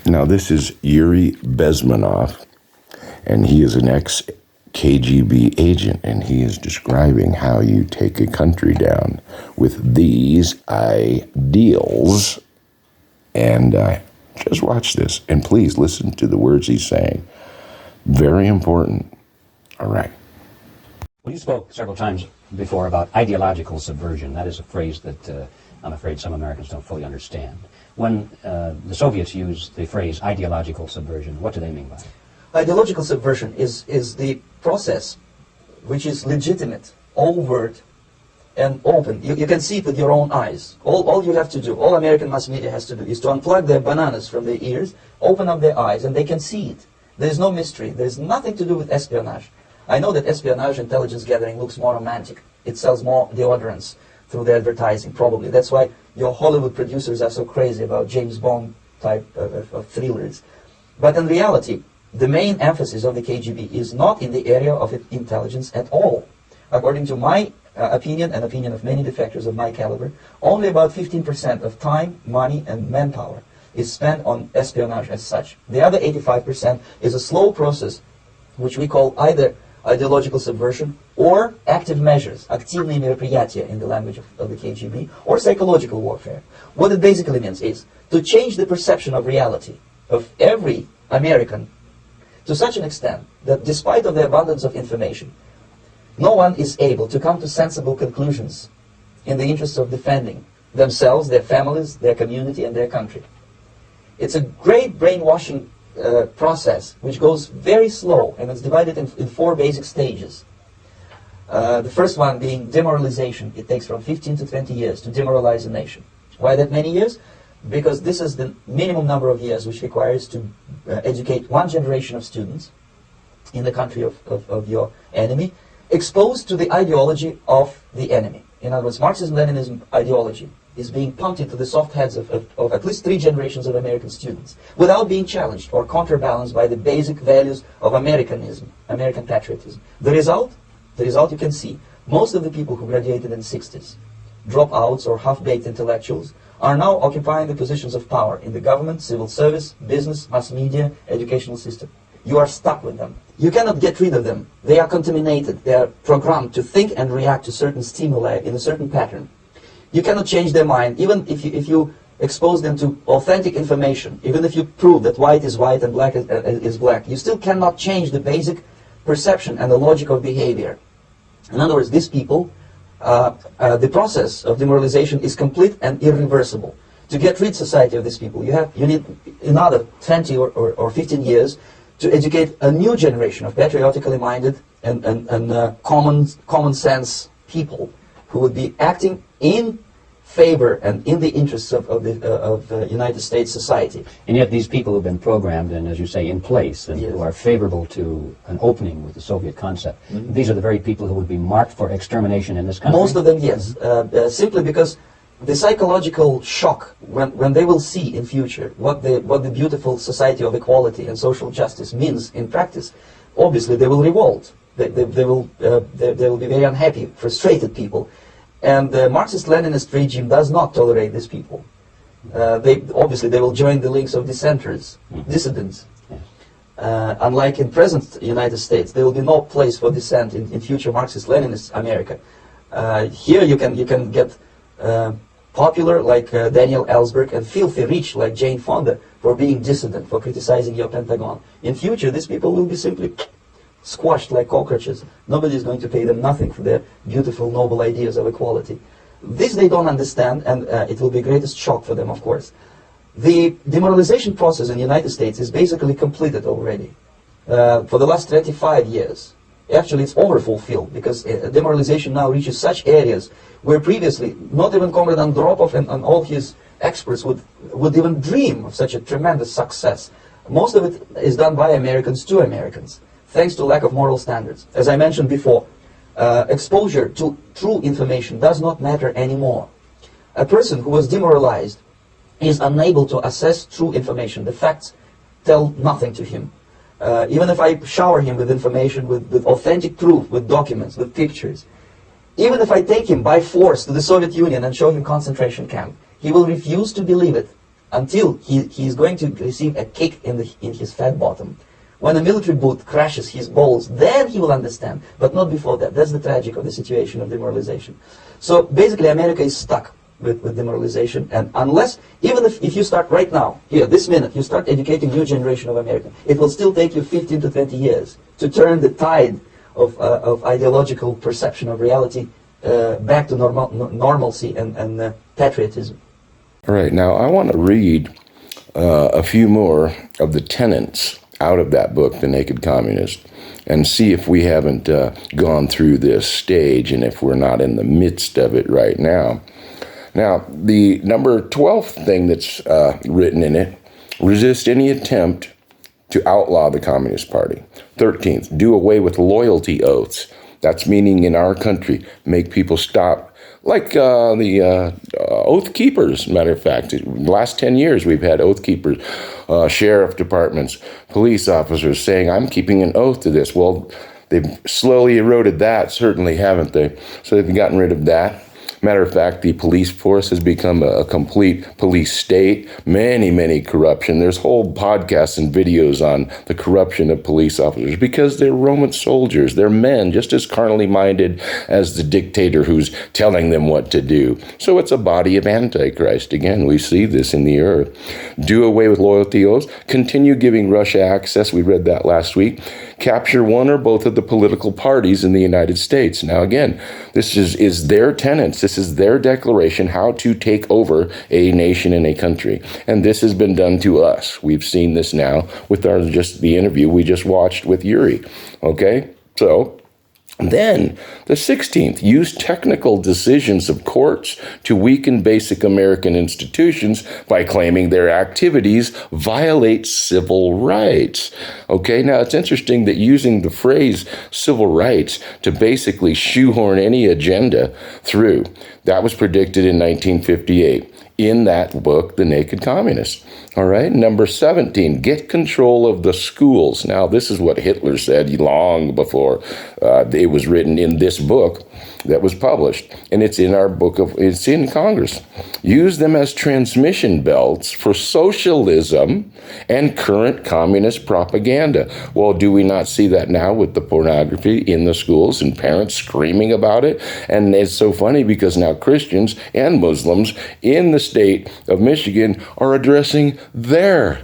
Now, this is Yuri Bezmenov, and he is an ex-KGB agent, and he is describing how you take a country down with these ideals. And just watch this, and please listen to the words he's saying. Very important. All right. Well, you spoke several times before about ideological subversion. That is a phrase that I'm afraid some Americans don't fully understand. When the Soviets use the phrase ideological subversion, what do they mean by it? Ideological subversion is the process which is legitimate, overt, and open. You can see it with your own eyes. All you have to do, all American mass media has to do, is to unplug their bananas from their ears, open up their eyes, and they can see it. There's no mystery. There's nothing to do with espionage. I know that espionage intelligence gathering looks more romantic. It sells more deodorants through the advertising, probably. That's why your Hollywood producers are so crazy about James Bond type of thrillers. But in reality, the main emphasis of the KGB is not in the area of intelligence at all. According to my opinion and opinion of many defectors of my caliber, only about 15% of time, money, and manpower is spent on espionage as such. The other 85% is a slow process which we call either ideological subversion or active measures, активные мероприятия in the language of the KGB, or psychological warfare. What it basically means is to change the perception of reality of every American to such an extent that despite of the abundance of information, no one is able to come to sensible conclusions in the interest of defending themselves, their families, their community, and their country. It's a great brainwashing process which goes very slow, and it's divided in 4 basic stages. The first one being demoralization. It takes from 15 to 20 years to demoralize a nation. Why that many years? Because this is the minimum number of years which requires to educate one generation of students in the country of your enemy, exposed to the ideology of the enemy. In other words, Marxism-Leninism ideology is being pumped into the soft heads of at least 3 generations of American students without being challenged or counterbalanced by the basic values of Americanism, American patriotism. The result you can see. Most of the people who graduated in the 60s, dropouts or half-baked intellectuals, are now occupying the positions of power in the government, civil service, business, mass media, educational system. You are stuck with them. You cannot get rid of them. They are contaminated. They are programmed to think and react to certain stimuli in a certain pattern. You cannot change their mind, even if you expose them to authentic information, even if you prove that white is white and black is black. You still cannot change the basic perception and the logic of behavior. In other words, these people, the process of demoralization is complete and irreversible. To get rid of society of these people, you need another 20 or 15 years to educate a new generation of patriotically minded and common sense people who would be acting in favor and in the interests of the United States society. And yet these people have been programmed and, as you say, in place, and Yes. who are favorable to an opening with the Soviet concept. These are the very people who would be marked for extermination in this country? Most of them, yes. Simply because the psychological shock when they will see in future what the beautiful society of equality and social justice means in practice, obviously they will revolt. They will be very unhappy, frustrated people. And the Marxist-Leninist regime does not tolerate these people. They will join the links of dissenters, dissidents. Unlike in present United States, there will be no place for dissent in future Marxist-Leninist America. Here you can get popular like Daniel Ellsberg and filthy rich like Jane Fonda for being dissident, for criticizing your Pentagon. In future, these people will be simply squashed like cockroaches. Nobody is going to pay them nothing for their beautiful, noble ideas of equality. This they don't understand, and it will be greatest shock for them, of course. The demoralization process in the United States is basically completed already. For the last 25 years. Actually, it's overfulfilled, because demoralization now reaches such areas where previously not even Comrade Andropov and all his experts would even dream of such a tremendous success. Most of it is done by Americans to Americans, thanks to lack of moral standards. As I mentioned before, exposure to true information does not matter anymore. A person who was demoralized is unable to assess true information. The facts tell nothing to him. Even if I shower him with information, with authentic proof, with documents, with pictures, even if I take him by force to the Soviet Union and show him concentration camp, he will refuse to believe it until he is going to receive a kick in his fat bottom. When a military boot crashes his balls, then he will understand, but not before that. That's the tragic of the situation of demoralization. So basically, America is stuck with demoralization, and unless, even if you start right now, here, this minute, you start educating new generation of Americans, it will still take you 15 to 20 years to turn the tide of ideological perception of reality back to normalcy and patriotism. All right, now I want to read a few more of the tenets out of that book, The Naked Communist, and see if we haven't gone through this stage and if we're not in the midst of it right now. Now, the number 12th thing that's written in it, resist any attempt to outlaw the Communist Party. 13th, do away with loyalty oaths. That's meaning in our country, make people stop, like the oath keepers, matter of fact. In the last 10 years, we've had oath keepers, sheriff departments, police officers saying, I'm keeping an oath to this. Well, they've slowly eroded that, certainly, haven't they? So they've gotten rid of that. Matter of fact, the police force has become a complete police state. Many corruption. There's whole podcasts and videos on the corruption of police officers because they're Roman soldiers. They're men just as carnally minded as the dictator who's telling them what to do. So it's a body of antichrist. Again, we see this in the earth. Do away with loyalty oaths. Continue giving Russia access. We read that last week. Capture one or both of the political parties in the United States. Now, again, this is their tenets. This is their declaration how to take over a nation and a country. And this has been done to us. We've seen this now with the interview we just watched with Yuri. Okay? So then, the 16th, use technical decisions of courts to weaken basic American institutions by claiming their activities violate civil rights. Okay, now it's interesting that using the phrase civil rights to basically shoehorn any agenda through, that was predicted in 1958 in that book, The Naked Communist. All right, number 17, get control of the schools. Now, this is what Hitler said long before it was written in this book that was published. And it's in our book, it's in Congress. Use them as transmission belts for socialism and current communist propaganda. Well, do we not see that now with the pornography in the schools and parents screaming about it? And it's so funny because now Christians and Muslims in the state of Michigan are addressing their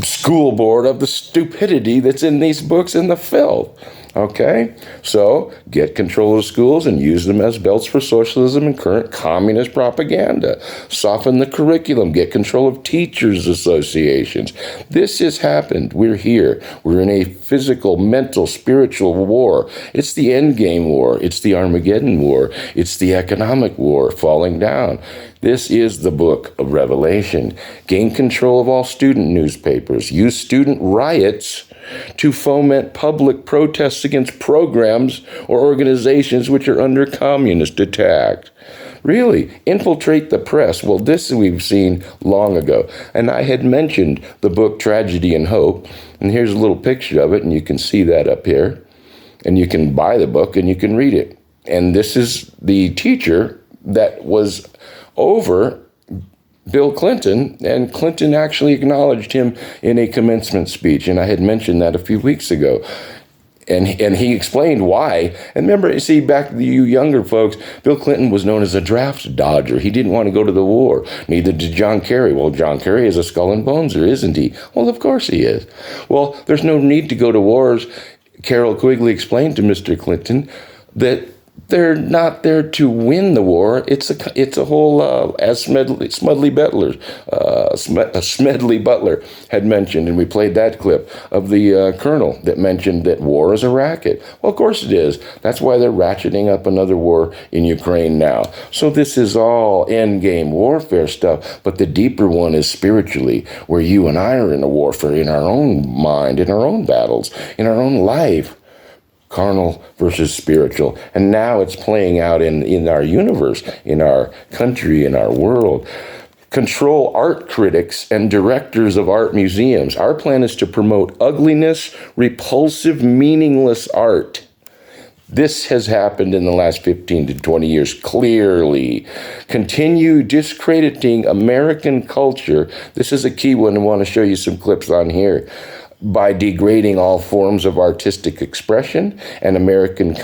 school board of the stupidity that's in these books and the filth. Okay, so get control of schools and use them as belts for socialism and current communist propaganda. Soften the curriculum. Get control of teachers' associations. This has happened. We're here. We're in a physical, mental, spiritual war. It's the endgame war. It's the Armageddon war. It's the economic war falling down. This is the book of Revelation. Gain control of all student newspapers. Use student riots to foment public protests against programs or organizations which are under communist attack. Really, infiltrate the press. Well, this we've seen long ago. And I had mentioned the book Tragedy and Hope. And here's a little picture of it, and you can see that up here. And you can buy the book and you can read it. And this is the teacher that was over Bill Clinton, and Clinton actually acknowledged him in a commencement speech, and I had mentioned that a few weeks ago. And he explained why. And remember, see, back to you younger folks, Bill Clinton was known as a draft dodger. He didn't want to go to the war. Neither did John Kerry. Well, John Kerry is a skull and boneser, isn't he? Well, of course he is. Well, there's no need to go to wars. Carol Quigley explained to Mr. Clinton that they're not there to win the war. It's a whole, as Smedley Butler had mentioned, and we played that clip of the colonel that mentioned that war is a racket. Well, of course it is. That's why they're ratcheting up another war in Ukraine now. So this is all endgame warfare stuff, but the deeper one is spiritually, where you and I are in a warfare in our own mind, in our own battles, in our own life. Carnal versus spiritual. And now it's playing out in our universe, in our country, in our world. Control art critics and directors of art museums. Our plan is to promote ugliness, repulsive, meaningless art. This has happened in the last 15 to 20 years, clearly. Continue discrediting American culture. This is a key one. I want to show you some clips on here. By degrading all forms of artistic expression, an American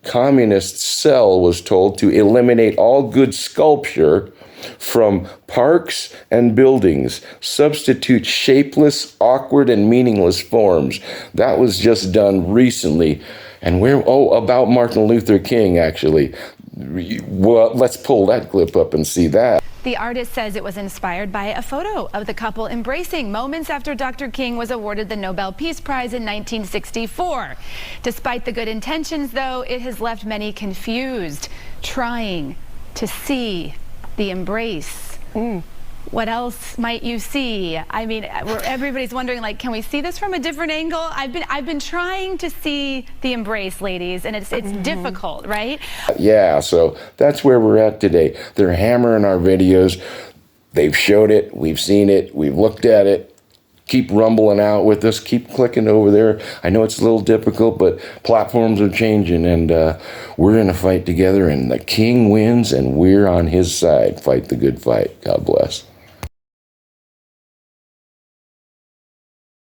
communist cell was told to eliminate all good sculpture from parks and buildings, substitute shapeless, awkward, and meaningless forms. That was just done recently. And about Martin Luther King, actually. Well, let's pull that clip up and see that. The artist says it was inspired by a photo of the couple embracing moments after Dr. King was awarded the Nobel Peace Prize in 1964. Despite the good intentions, though, it has left many confused, trying to see the embrace. What else might you see? I mean, everybody's wondering, like, can we see this from a different angle? I've been trying to see the embrace, ladies, and it's difficult, right? Yeah, so that's where we're at today. They're hammering our videos. They've showed it. We've seen it. We've looked at it. Keep rumbling out with us. Keep clicking over there. I know it's a little difficult, but platforms are changing, and we're in a fight together, and the king wins, and we're on his side. Fight the good fight. God bless.